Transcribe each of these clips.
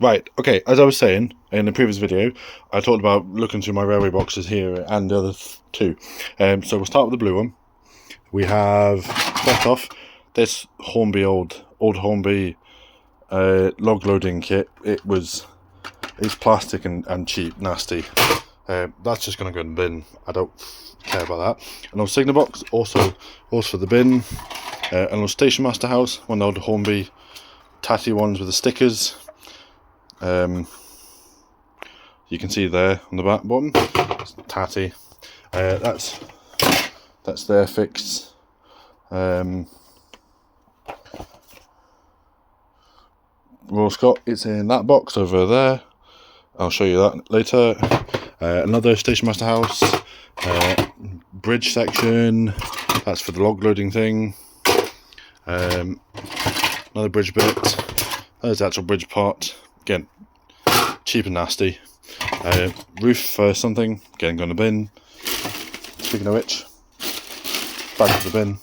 Right, okay, as I was saying in the previous video, I talked about looking through my railway boxes here and the other two. So we'll start with the blue one. We have, first off, this Hornby old Hornby log loading kit. It's plastic and cheap, nasty. That's just going to go in the bin. I don't care about that. An old Signal box, also for the bin. An old Station Master house, one of the old Hornby tatty ones with the stickers. You can see there on the back bottom, it's tatty. That's there fixed. Royal Scott, it's in that box over there. I'll show you that later. Another Station Master house, bridge section. That's for the log loading thing. Another bridge bit. There's the actual bridge part. Again, cheap and nasty. Roof for something. Again, going to bin. Speaking of which, back to the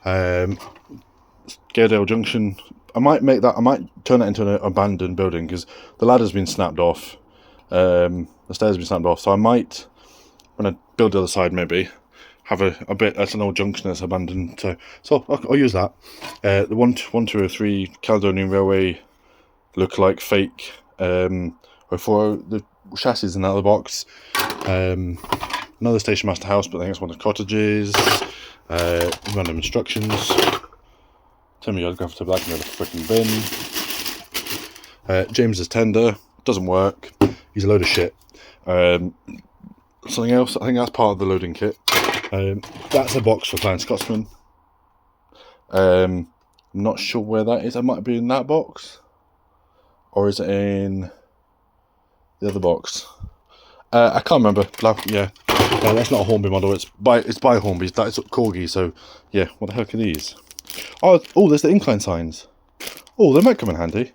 bin. Gairdale Junction. I might turn it into an abandoned building because the ladder's been snapped off. The stairs have been snapped off. So I might, when I build the other side, maybe have a bit. That's an old junction that's abandoned. So I'll use that. The 1, 2, or 3 Caledonian Railway look like fake. Or for the chassis in another box. Another Station Master house, but I think it's one of the cottages. Random instructions. Tell me I'll go to black and go to the freaking bin. James's tender doesn't work. He's a load of shit. Something else. I think that's part of the loading kit. That's a box for Flying Scotsman. I'm not sure where that is. It might be in that box, or is it in the other box? I can't remember. Yeah, that's not a Hornby model. It's by Hornby. That's Corgi. So yeah, what the heck are these? Oh, there's the incline signs. Oh, they might come in handy.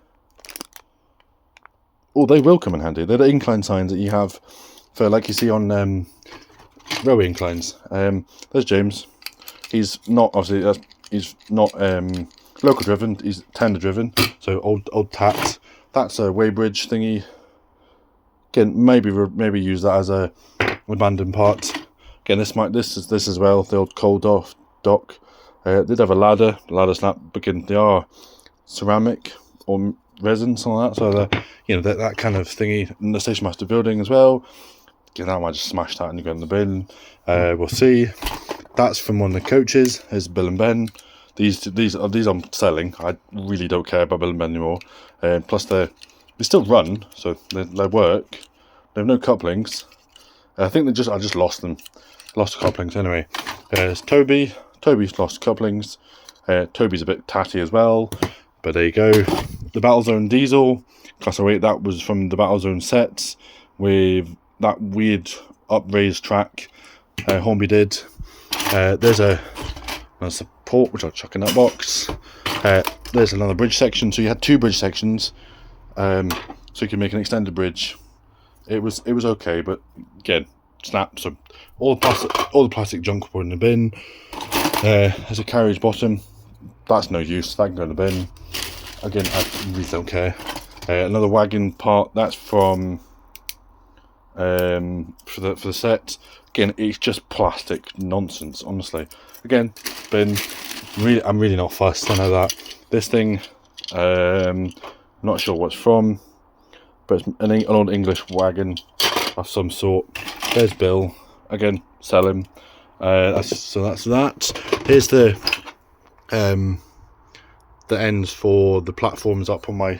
Oh, they will come in handy. They're the incline signs that you have for, like you see on railway inclines. There's James. He's not obviously. He's not local driven. He's tender driven. So old tat. That's a weighbridge thingy. Again, maybe use that as a abandoned part. Again, this as well. The old coal dock. They did have a ladder. The ladder snapped. Again, they are ceramic or resin, something like that. So that kind of thingy. In the Station Master building as well. Again, I might just smash that and go in the bin. We'll see. That's from one of the coaches. Here's Bill and Ben. These I'm selling. I really don't care about Bill and Ben anymore. Plus they still run, so they work. They have no couplings. I think I just lost them. Lost the couplings anyway. There's Toby. Toby's lost couplings. Toby's a bit tatty as well, but there you go. The Battlezone diesel class 08. That was from the Battlezone sets with that weird upraised track Hornby did. There's a support which I'll chuck in that box. There's another bridge section. So you had 2 bridge sections. So you can make an extended bridge. It was okay, but again, snap. So all the plastic junk put in the bin. There's a carriage bottom. That's no use. That can go in the bin. Again, I really don't care. Another wagon part. That's from for the set. Again, it's just plastic nonsense. Honestly. Again, bin. I'm really not fussed. I know that. This thing. Not sure what it's from, but it's an old English wagon of some sort. There's Bill. Again, sell him. That's that. Here's the ends for the platforms up on my.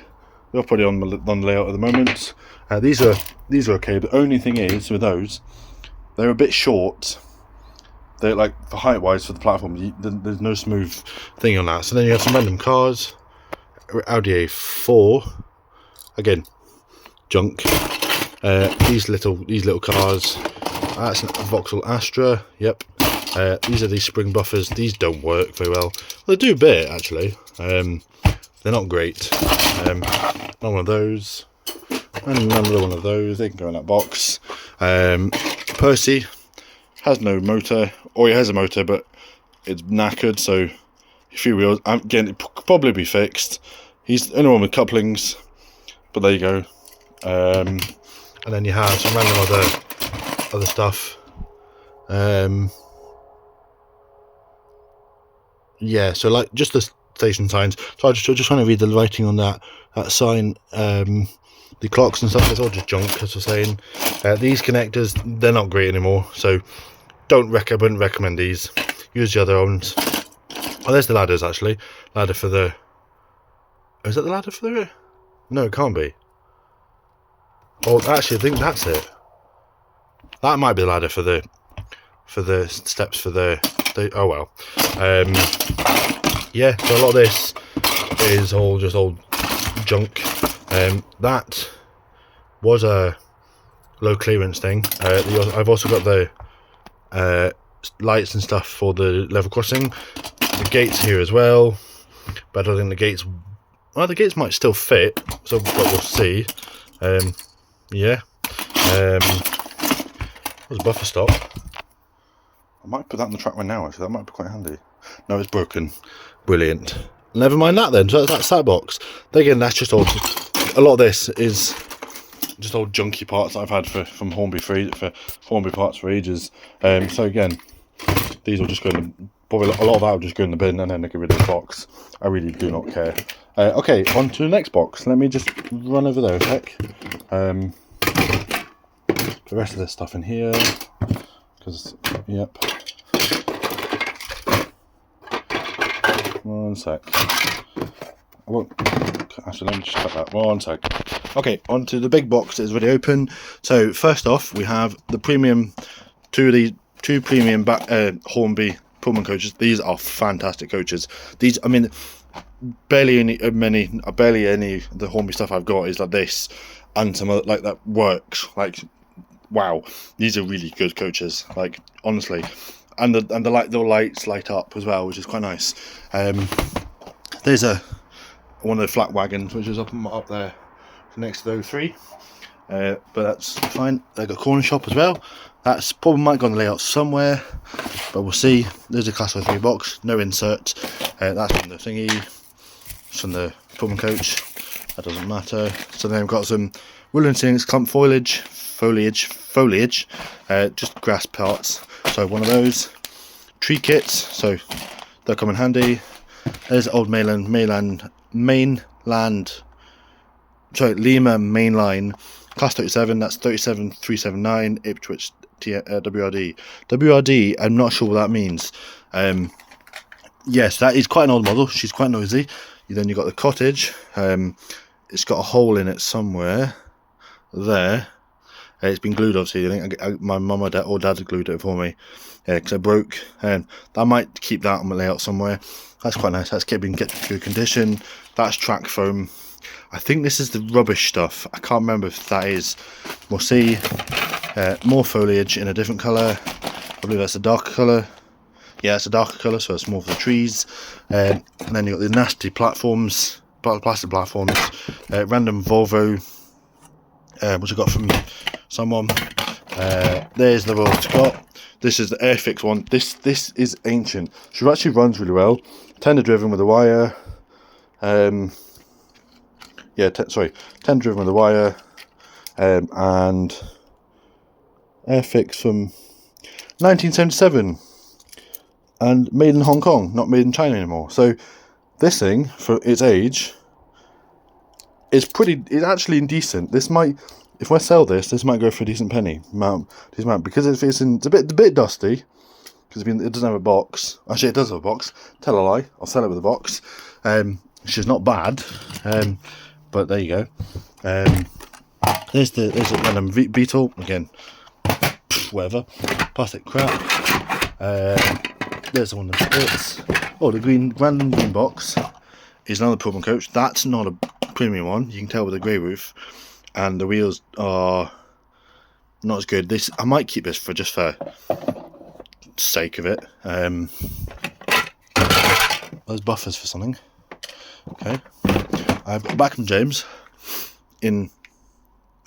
They're probably on the layout at the moment. These are okay. The only thing is with those, they're a bit short. They're like for height wise for the platform. There's no smooth thing on that. So then you have some random cars. Audi A4. Again, junk. These little cars. That's a Vauxhall Astra. Yep. These are these spring buffers. These don't work very well. They do a bit actually. They're not great. Not one of those. And another one of those. They can go in that box. Percy has no motor, or he has a motor, but it's knackered. So a few wheels. Again, it could probably be fixed. He's the only one with couplings. but there you go. And then you have some random other stuff. Yeah, so like just the station signs. So I just trying to read the writing on that sign. The clocks and stuff, it's all just junk, as I was saying. These connectors, they're not great anymore, so wouldn't recommend these. Use the other ones. Oh, there's the ladders actually. Ladder for the. Is that the ladder for the? No, it can't be. Oh, actually, I think that's it. That might be the ladder for the steps for the oh well. Yeah, so a lot of this is all just old junk. That was a low clearance thing. I've also got the lights and stuff for the level crossing. The gates here as well, but I don't think the gates. Well, the gates might still fit, so but we'll see. Yeah. There's a buffer stop. I might put that on the track right now. Actually, that might be quite handy. No, it's broken. Brilliant. Never mind that then. So that's that box. Then again, that's just all. A lot of this is just old junky parts that I've had from Hornby for Hornby parts for ages. So again, these will just go in the, probably a lot of that will just go in the bin and then get rid of the box. I really do not care. Okay, on to the next box. Let me just run over there a sec. The rest of this stuff in here, because yep. One sec. I won't. Actually, let me just cut that. 1 sec. Okay, on to the big box that is already open. So first off, we have the premium, two premium Hornby Pullman coaches. These are fantastic coaches. These, I mean, barely any of the Hornby stuff I've got is like this, and some other like that works. Like, wow, these are really good coaches. Like honestly, and the lights light up as well, which is quite nice. There's one of the flat wagons which is up there next to those three, but that's fine. They've got a corner shop as well. That's probably might go on the layout somewhere, but we'll see. There's a Class 03 box, no insert. That's from the thingy, it's from the Pullman coach. That doesn't matter. So then we've got some woolen ceilings, clump foliage, just grass parts. So one of those tree kits. So they'll come in handy. There's old Lima mainline, Class 37, that's 37379, Ipswich WRD. WRD, I'm not sure what that means. Yes, that is quite an old model, she's quite noisy. Then you've got the cottage, it's got a hole in it somewhere, there. It's been glued obviously, I think my mum or dad glued it for me, because it broke, and I might keep that on my layout somewhere. That's quite nice, that's keeping good condition. That's track foam. I think this is the rubbish stuff, I can't remember if that is. We'll see. More foliage in a different colour. I believe that's a darker colour. Yeah, it's a darker colour, so it's more for the trees. And then you've got the nasty platforms, plastic platforms. Random Volvo, which I got from someone. There's the Royal Scott. This is the Airfix one. This is ancient. She actually runs really well. Tender driven with a wire. Yeah, tender driven with a wire. And Airfix from 1977. And made in Hong Kong, not made in China anymore. So this thing, for its age, is actually decent. This might, if I sell this might go for a decent penny. Because it's a bit dusty, because it doesn't have a box. Actually, it does have a box. Tell a lie, I'll sell it with a box. Which is not bad. But there you go. There's a random Beetle again. Whatever, plastic crap. There's one of the bits. Oh, the random green box is another Pullman coach. That's not a premium one. You can tell with the grey roof, and the wheels are not as good. I might keep this for sake of it. Those buffers for something. Okay, I've got back from James in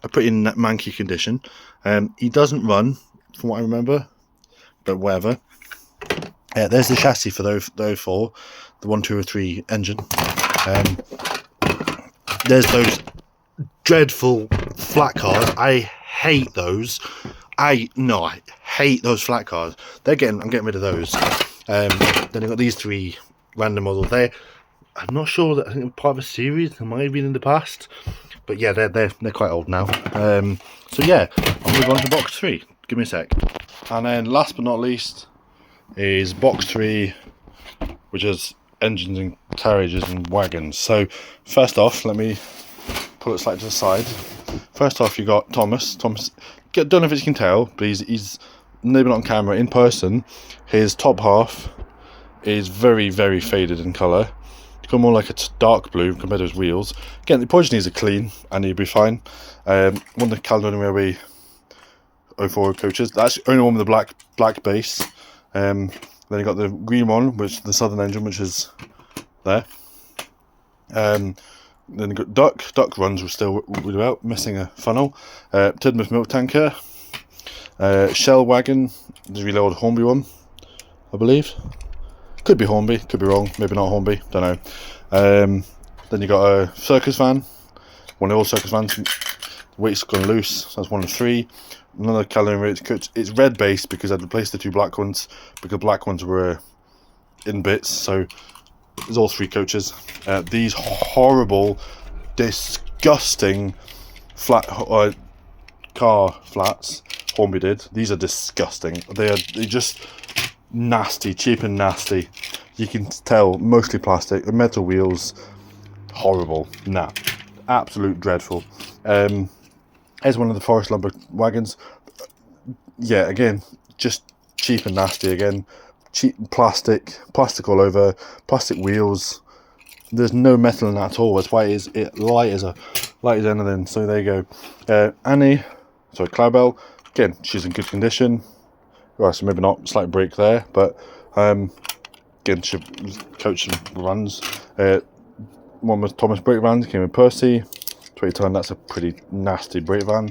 a pretty manky condition. He doesn't run, from what I remember, but whatever. There's the chassis for those four, the 1, 2, or 3 engine. There's those dreadful flat cars. I hate those. I hate those flat cars. I'm getting rid of those. Then I've got these 3 random models there. I'm not sure that I think they're part of a series. They might have been in the past, but yeah, they're quite old now. So yeah, I'll move on to box 3. Give me a sec. And then last but not least is box 3, which is engines and carriages and wagons. So first off, let me pull it slightly to the side. First off, you got Thomas. Don't know if you can tell, but he's maybe not on camera. In person, his top half is very, very faded in colour. It's got more like a dark blue compared to his wheels. Again, the poison needs are clean and he'll be fine. One of the Caledonian Railway 04 coaches. That's the only one with the black base. Then you got the green one, which is the Southern engine, which is there. Then you got Duck runs still without missing a funnel. Tidmouth milk tanker. Shell wagon, the really old Hornby one, I believe. Could be Hornby, could be wrong. Maybe not Hornby, don't know. Then you got a circus van, one of the old circus vans. The weight's gone loose, so that's 1 of 3. Another Caledonian Railway coach. It's red based because I'd replaced the 2 black ones because the black ones were in bits. So there's all 3 coaches. These horrible, disgusting car flats Hornby did. These are disgusting. They're just nasty, cheap and nasty. You can tell, mostly plastic. The metal wheels, horrible. Nah, absolute dreadful. Here's one of the Forest Lumber wagons. Yeah, again, just cheap and nasty again. Cheap plastic all over, plastic wheels. There's no metal in that at all. That's why it is light as anything. So there you go. Cloudbell. Again, she's in good condition. Well, so maybe not, slight break there, but again, she coach runs. One was Thomas brake van, came with Percy. 20 ton. That's a pretty nasty brake van.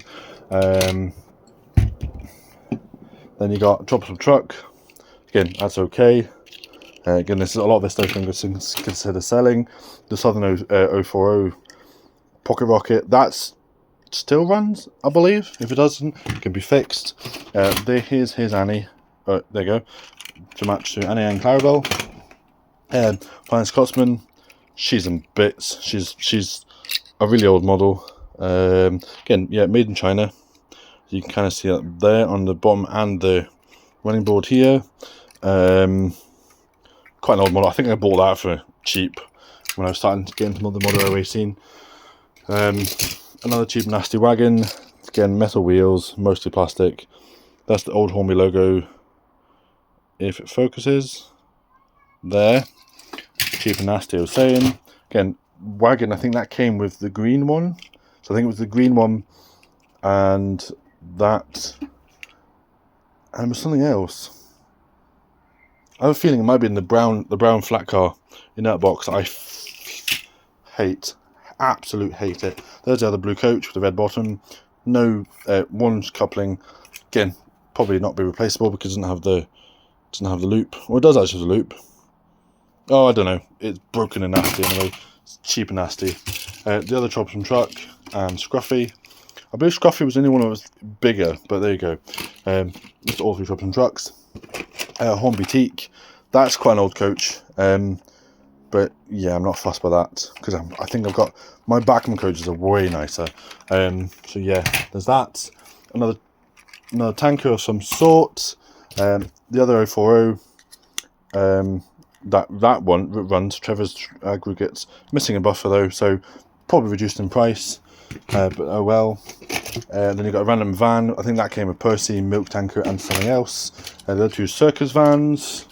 Then you got Troublesome truck. Again, that's okay. Again, this is a lot of this stuff I'm going to consider selling. The Southern 040 pocket rocket, that's still runs, I believe. If it doesn't, it can be fixed. Here's Annie. There you go. To match to Annie and Clarabelle. Flying Scotsman. She's in bits. She's a really old model. Again, yeah, made in China. You can kind of see that there on the bottom and the running board here. Quite an old model. I think I bought that for cheap when I was starting to get into the model railway scene. Another cheap nasty wagon. Again, metal wheels, mostly plastic. That's the old Hornby logo. If it focuses, there. Cheap and nasty, I was saying. Again, wagon, I think that came with the green one. So I think it was the green one and that, and it was something else. I have a feeling it might be in the brown flat car in that box. I hate, absolute hate it. There's the other blue coach with the red bottom. No one coupling. Again, probably not be replaceable because it doesn't have the loop. Well, it does actually have the loop. Oh, I don't know. It's broken and nasty anyway. It's cheap and nasty. The other Troublesome truck and Scruffy. I believe Scruffy was the only one that was bigger, but there you go. It's all 3 Troublesome trucks. Hornby Teak. That's quite an old coach. But yeah, I'm not fussed by that because I think I've got my Bachmann coaches are way nicer. So yeah, there's that. Another tanker of some sort. The other 040. That one runs Trevor's aggregates, missing a buffer though, so probably reduced in price, but oh well. Then you've got a random van. I think that came with Percy, milk tanker and something else. The other 2 circus vans.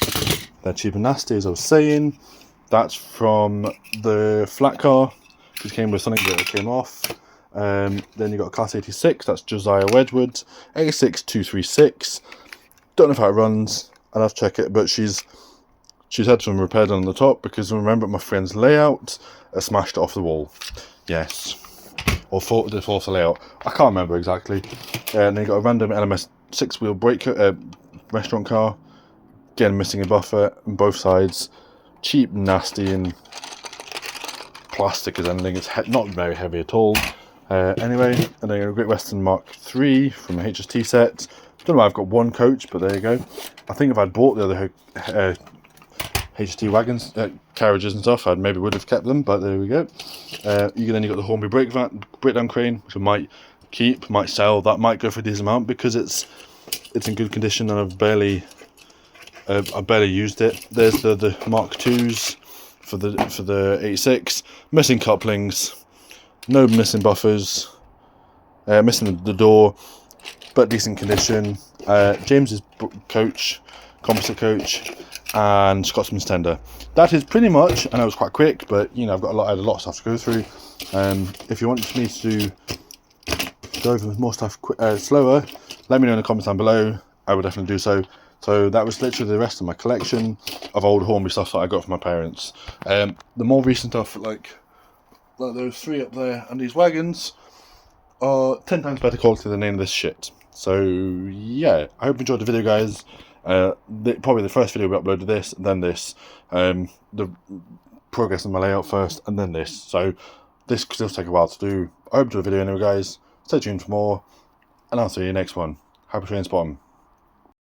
They're cheap and nasty, as I was saying. That's from the flat car, which came with something that came off. Then you've got a Class 86, that's Josiah Wedgwood. 86236. Don't know how it runs, I'll have to check it, but she's had some repair done on the top because remember my friend's layout, I smashed it off the wall. Yes. Or did it fall off the layout? I can't remember exactly. And then you got a random LMS 6-wheel brake restaurant car. Again, missing a buffer on both sides. Cheap, nasty, and plastic as anything. It's not very heavy at all. Anyway, and then a Great Western Mark III from a HST set. Don't know why I've got one coach, but there you go. I think if I'd bought the other HST wagons, carriages and stuff, I maybe would have kept them, but there we go. Then you got the Hornby breakdown crane, which I might keep, might sell. That might go for a decent amount because it's in good condition, and I've barely used it. There's the Mark IIs for the 86, missing couplings, no missing buffers, missing the door, but decent condition. James's coach, composite coach, and Scotsman's tender. That is pretty much. I know it's quite quick, but you know I had a lot of stuff to go through. If you want me to go over more stuff slower, let me know in the comments down below. I will definitely do so. So that was literally the rest of my collection of old Hornby stuff that I got from my parents. The more recent stuff, like those 3 up there and these wagons, are 10 times better quality than any of this shit. So yeah, I hope you enjoyed the video, guys. Probably the first video we uploaded this, and then this. The progress of my layout first, and then this. So this could still take a while to do. I hope you enjoyed the video anyway, guys. Stay tuned for more, and I'll see you next one. Happy train spotting.